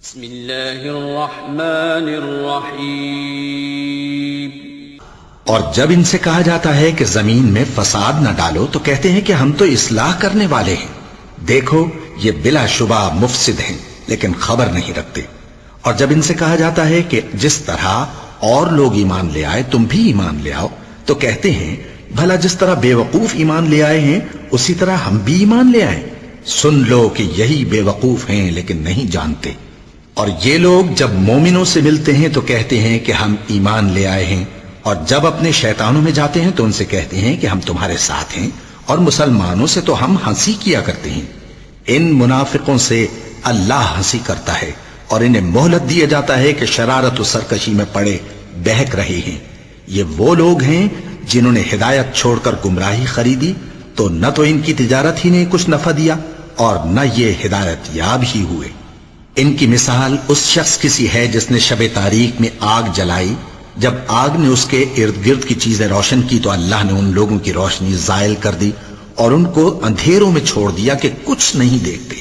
بسم اللہ الرحمن الرحیم۔ اور جب ان سے کہا جاتا ہے کہ زمین میں فساد نہ ڈالو تو کہتے ہیں کہ ہم تو اصلاح کرنے والے ہیں، دیکھو یہ بلا شبہ مفسد ہیں لیکن خبر نہیں رکھتے۔ اور جب ان سے کہا جاتا ہے کہ جس طرح اور لوگ ایمان لے آئے تم بھی ایمان لے آؤ تو کہتے ہیں بھلا جس طرح بے وقوف ایمان لے آئے ہیں اسی طرح ہم بھی ایمان لے آئیں۔ سن لو کہ یہی بے وقوف ہیں لیکن نہیں جانتے۔ اور یہ لوگ جب مومنوں سے ملتے ہیں تو کہتے ہیں کہ ہم ایمان لے آئے ہیں، اور جب اپنے شیطانوں میں جاتے ہیں تو ان سے کہتے ہیں کہ ہم تمہارے ساتھ ہیں، اور مسلمانوں سے تو ہم ہنسی کیا کرتے ہیں۔ ان منافقوں سے اللہ ہنسی کرتا ہے اور انہیں مہلت دیا جاتا ہے کہ شرارت و سرکشی میں پڑے بہک رہے ہیں۔ یہ وہ لوگ ہیں جنہوں نے ہدایت چھوڑ کر گمراہی خریدی، تو نہ تو ان کی تجارت ہی نے کچھ نفع دیا اور نہ یہ ہدایت یاب ہی ہوئے۔ ان کی مثال اس شخص کی سی ہے جس نے شب تاریک میں آگ جلائی، جب آگ نے اس کے ارد گرد کی چیزیں روشن کی تو اللہ نے ان لوگوں کی روشنی زائل کر دی اور ان کو اندھیروں میں چھوڑ دیا کہ کچھ نہیں دیکھتے۔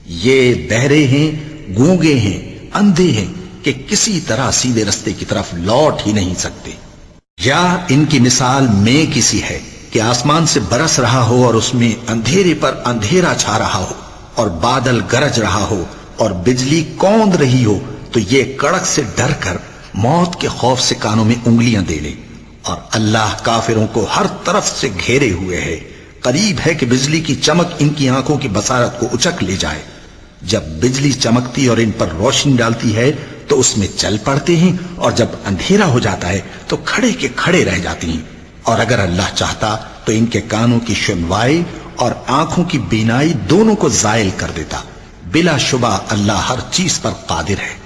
یہ بہرے ہیں، گونگے ہیں، اندھے ہیں کہ کسی طرح سیدھے رستے کی طرف لوٹ ہی نہیں سکتے۔ یا ان کی مثال میں کسی ہے کہ آسمان سے برس رہا ہو اور اس میں اندھیرے پر اندھیرا چھا رہا ہو اور بادل گرج رہا ہو اور بجلی کوند رہی ہو تو یہ کڑک سے ڈر کر موت کے خوف سے کانوں میں انگلیاں دے لے۔ اور اللہ کافروں کو ہر طرف سے گھیرے ہوئے ہے، قریب ہے کہ بجلی کی چمک ان کی آنکھوں کی بصارت کو اچک لے جائے۔ جب بجلی چمکتی اور ان پر روشنی ڈالتی ہے تو اس میں چل پڑتے ہیں، اور جب اندھیرا ہو جاتا ہے تو کھڑے کے کھڑے رہ جاتی ہیں۔ اور اگر اللہ چاہتا تو ان کے کانوں کی سنوائی اور آنکھوں کی بینائی دونوں کو زائل کر دیتا۔ بلا شبہ اللہ ہر چیز پر قادر ہے۔